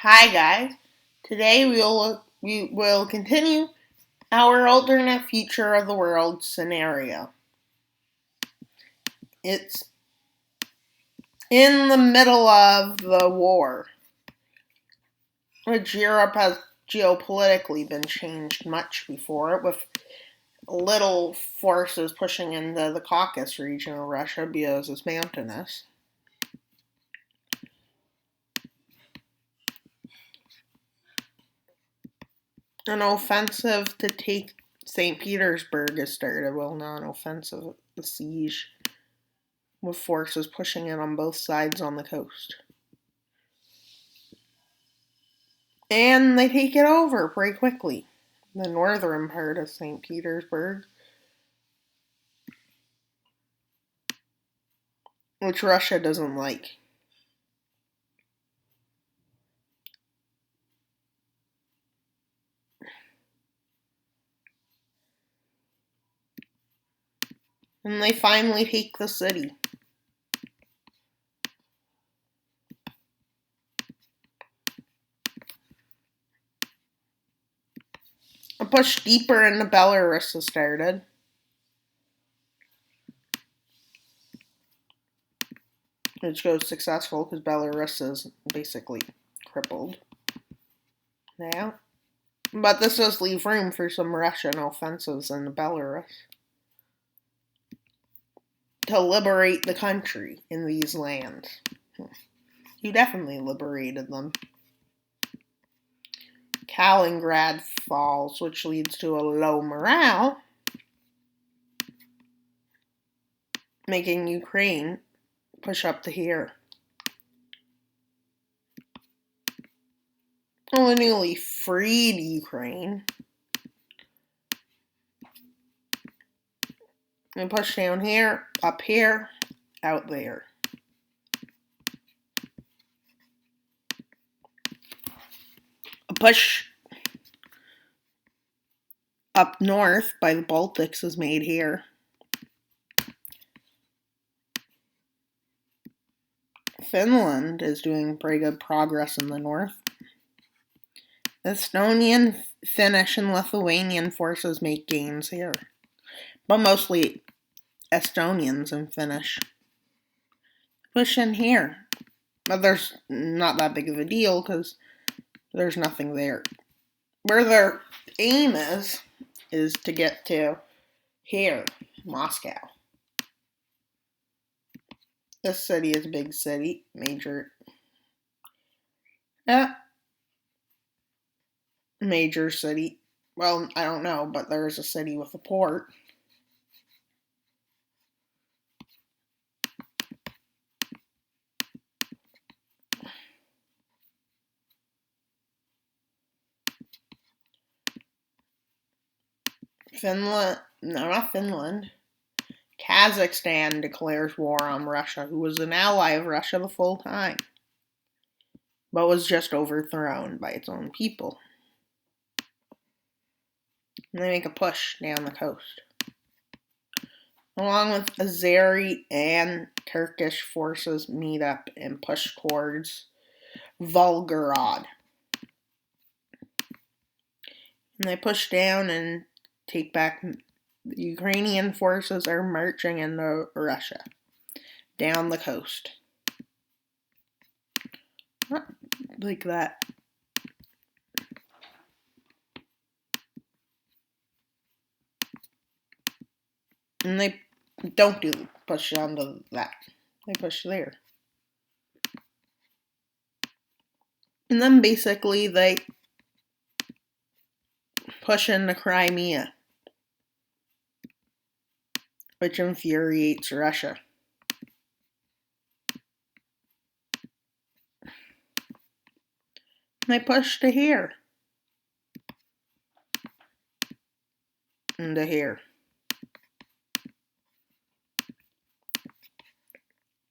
Hi guys. Today we will continue our alternate future of the world scenario. It's in the middle of the war, which Europe has geopolitically been changed much before it, with little forces pushing into the Caucasus region of Russia because it's mountainous. An offensive to take St. Petersburg has started. Well, not an offensive, the siege, with forces pushing in on both sides on the coast. And they take it over pretty quickly. The northern part of St. Petersburg, which Russia doesn't like. And they finally take the city. A push deeper into Belarus has started. Which goes successful because Belarus is basically crippled now. But this does leave room for some Russian offensives in Belarus to liberate the country in these lands. You definitely liberated them. Kaliningrad falls, which leads to a low morale, making Ukraine push up to here. Well, newly freed Ukraine. And push down here, up here, out there. A push up north by the Baltics is made here. Finland is doing pretty good progress in the north. Estonian, Finnish, and Lithuanian forces make gains here, but mostly Estonians and Finnish. Push in here, but there's not that big of a deal because there's nothing there. Where their aim is to get to here, Moscow. This city is a big city, major city. Well, I don't know, but there is a city with a port. Finland, no, not Finland. Kazakhstan declares war on Russia, who was an ally of Russia the full time, but was just overthrown by its own people. And they make a push down the coast. Along with Azeri and Turkish forces meet up and push towards Volgograd. And they push down and take back. The Ukrainian forces are marching into Russia, down the coast. Not like that. And they don't do push onto that. They push there. And then basically they push into Crimea, which infuriates Russia. And they push to here. And to here.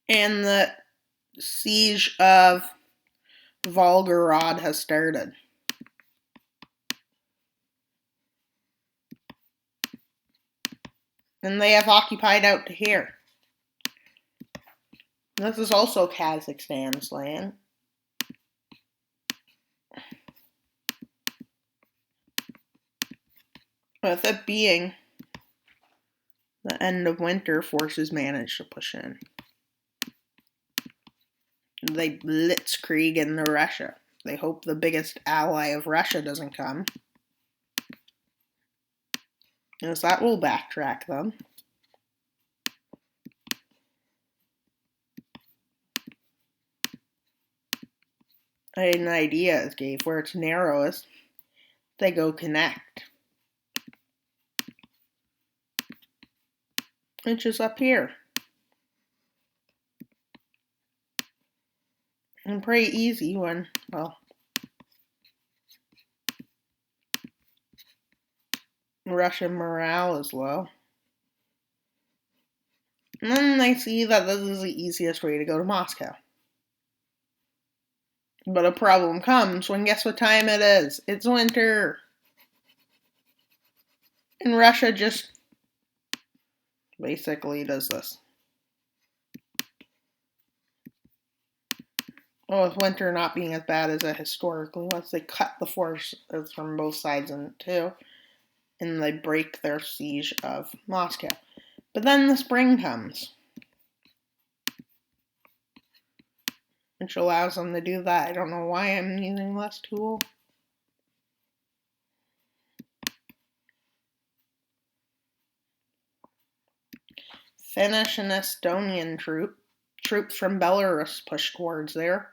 And the siege of Volgograd has started. And they have occupied out to here. This is also Kazakhstan's land. With it being the end of winter, forces manage to push in. They blitzkrieg into Russia. They hope the biggest ally of Russia doesn't come, as that will backtrack them. An idea is gave where it's narrowest, they go connect. Which is up here. And pretty easy when, well, Russian morale is low. And then they see that this is the easiest way to go to Moscow. But a problem comes when guess what time it is? It's winter. And Russia just basically does this. Well, with winter not being as bad as it historically was, they cut the forces from both sides in two, and they break their siege of Moscow. But then the spring comes, which allows them to do that. I don't know why I'm using this tool. Finnish and Estonian troops from Belarus push towards there.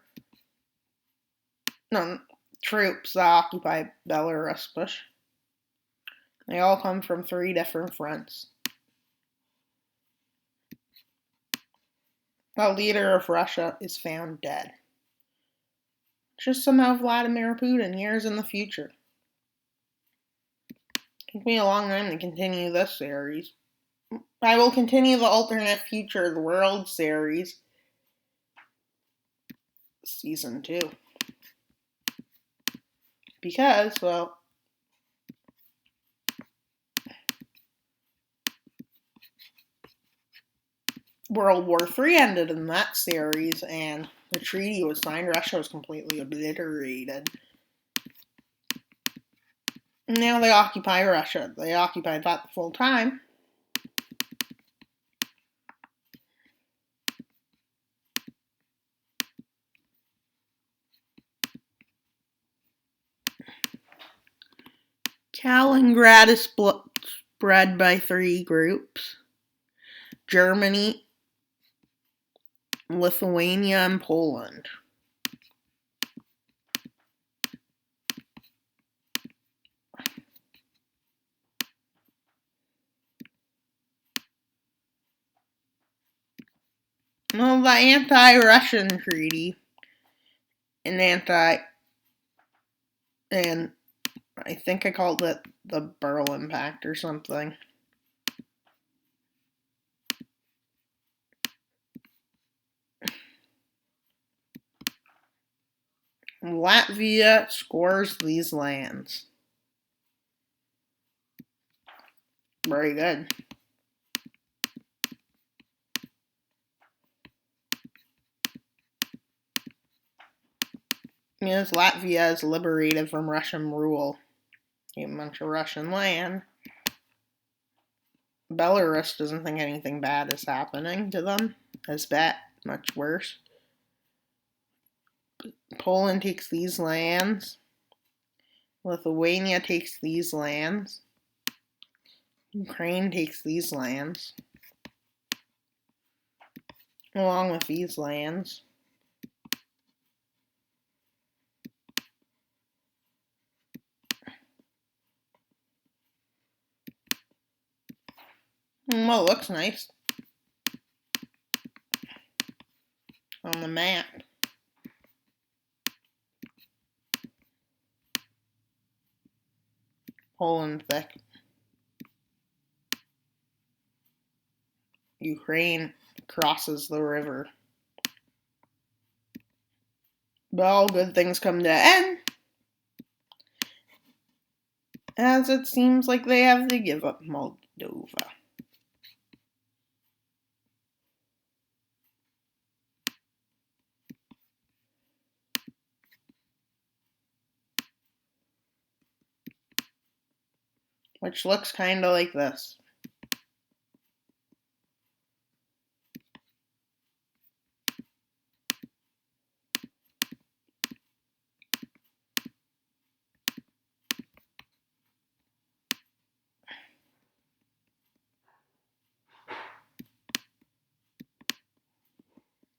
No, troops that occupy Belarus push. They all come from 3 different fronts. The leader of Russia is found dead. Just somehow Vladimir Putin years in the future. It took me a long time to continue this series. I will continue the alternate future of the world series. Season 2. Because, well, World War III ended in that series, and the treaty was signed. Russia was completely obliterated. Now they occupy Russia. They occupied that the full time. Kaliningrad is spread by 3 groups: Germany, Lithuania, and Poland. Well, the anti-Russian treaty and I think I called it the Berlin Pact or something. Latvia scores these lands. Very good. Because Latvia is liberated from Russian rule. A bunch of Russian land. Belarus doesn't think anything bad is happening to them. As bad, much worse. Poland takes these lands. Lithuania takes these lands. Ukraine takes these lands. Along with these lands. Well, it looks nice on the map. Poland thick. Ukraine crosses the river. But all good things come to an end, as it seems like they have to give up Moldova. which looks kind of like this.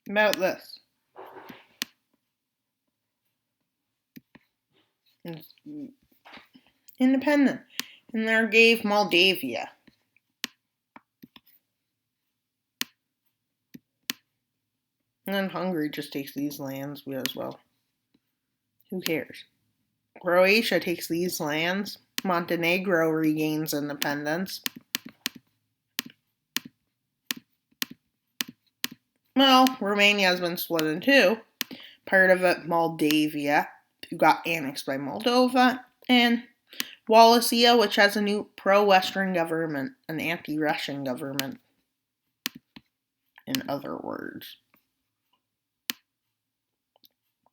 About this. It's independent. And there gave Moldavia. And then Hungary just takes these lands as well. Who cares? Croatia takes these lands. Montenegro regains independence. Well, Romania has been split in two. Part of it, Moldavia, who got annexed by Moldova, and Wallachia, which has a new pro-Western government, an anti-Russian government, in other words.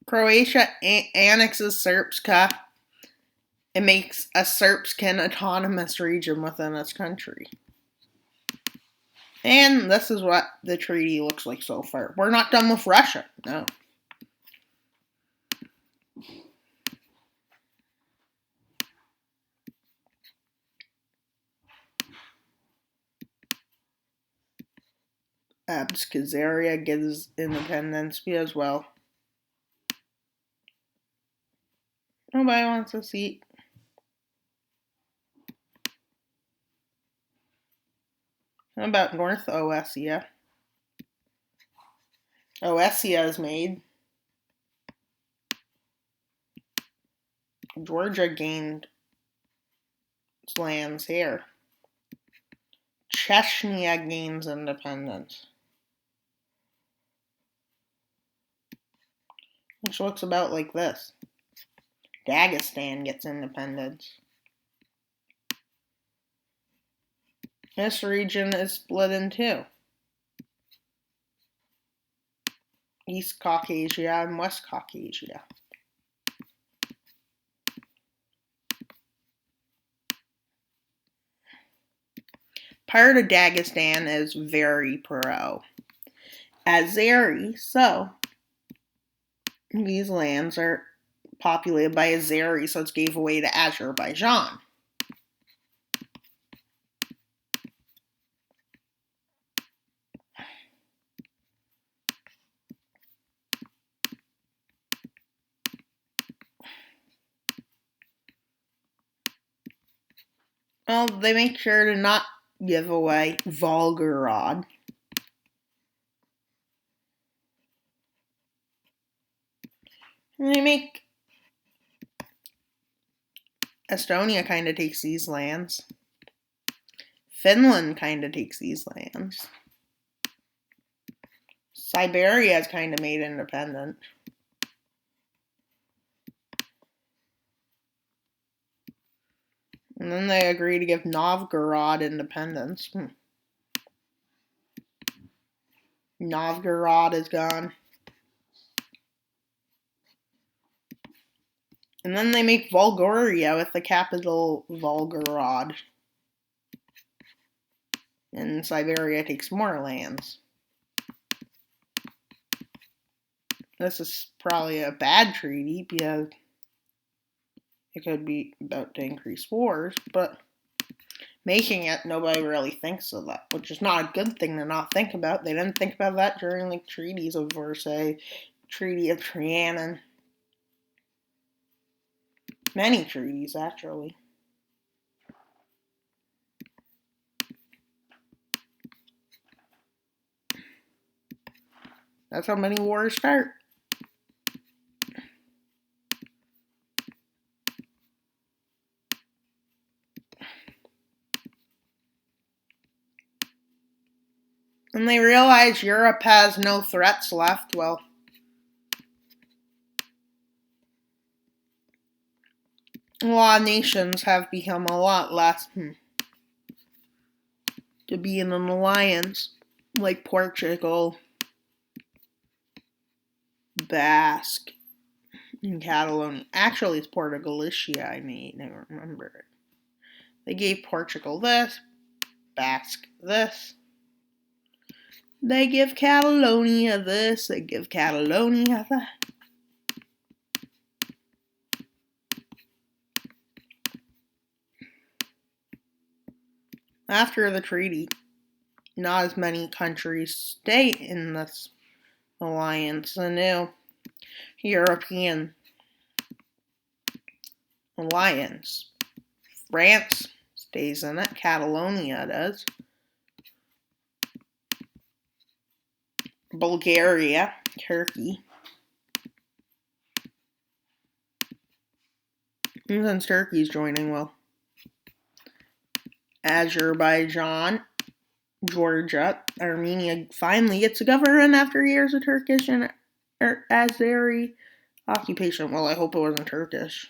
Croatia annexes Srpska. It makes a Srpskan autonomous region within its country. And this is what the treaty looks like so far. We're not done with Russia, no. Abkhazia gives independence as well. Nobody wants a seat. How about North Ossetia? Ossetia is made. Georgia gained lands here. Chechnya gains independence, which looks about like this. Dagestan gets independence. This region is split in two. East Caucasia and West Caucasia. Part of Dagestan is very pro-Azeri, so these lands are populated by Azeri, so it's gave away to Azerbaijan. Well, they make sure to not give away Volgorod. And they make Estonia kind of takes these lands. Finland kind of takes these lands. Siberia is kind of made independent. And then they agree to give Novgorod independence. Novgorod is gone. And then they make Volgoria with the capital Volgorod. And Siberia takes more lands. This is probably a bad treaty because it could be about to increase wars, but making it, nobody really thinks of that, which is not a good thing to not think about. They didn't think about that during the treaties of Versailles, Treaty of Trianon. Many treaties, actually. That's how many wars start. And they realize Europe has no threats left. Well, a lot of nations have become a lot less to be in an alliance, like Portugal, Basque, and Catalonia. Actually, it's Porto Galicia, I don't remember it. They gave Portugal this, Basque this. They give Catalonia this, they give Catalonia that. After the treaty, not as many countries stay in this alliance. The new European alliance. France stays in it. Catalonia does. Bulgaria, Turkey. And since Turkey's joining, well, Azerbaijan, Georgia, Armenia finally gets a government after years of Turkish and Azeri occupation. Well, I hope it wasn't Turkish.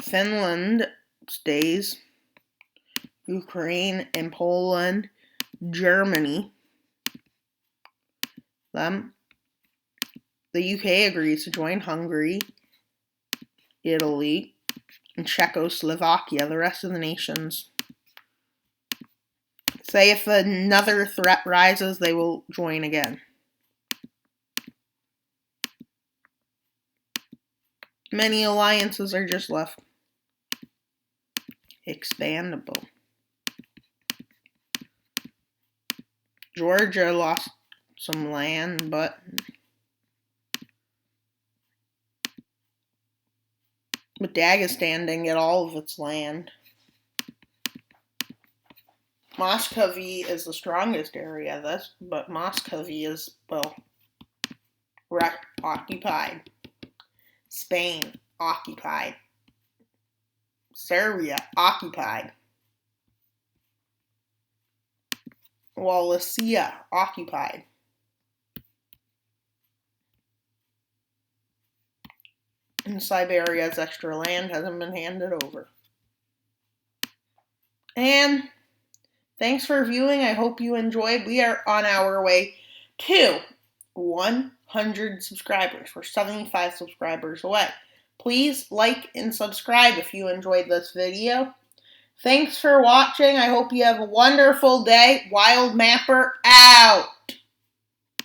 Finland stays. Ukraine and Poland, Germany. Them. The UK agrees to join Hungary, Italy, and Czechoslovakia. The rest of the nations say if another threat rises, they will join again. Many alliances are just left expandable. Georgia lost some land, but Dagestan didn't get all of its land. Muscovy is the strongest area of this, but Muscovy is, well, occupied. Spain, occupied. Serbia, occupied. Wallachia, occupied. And Siberia's extra land hasn't been handed over. And thanks for viewing. I hope you enjoyed. We are on our way to 100 subscribers. We're 75 subscribers away. Please like and subscribe if you enjoyed this video. Thanks for watching. I hope you have a wonderful day. Wild Mapper out.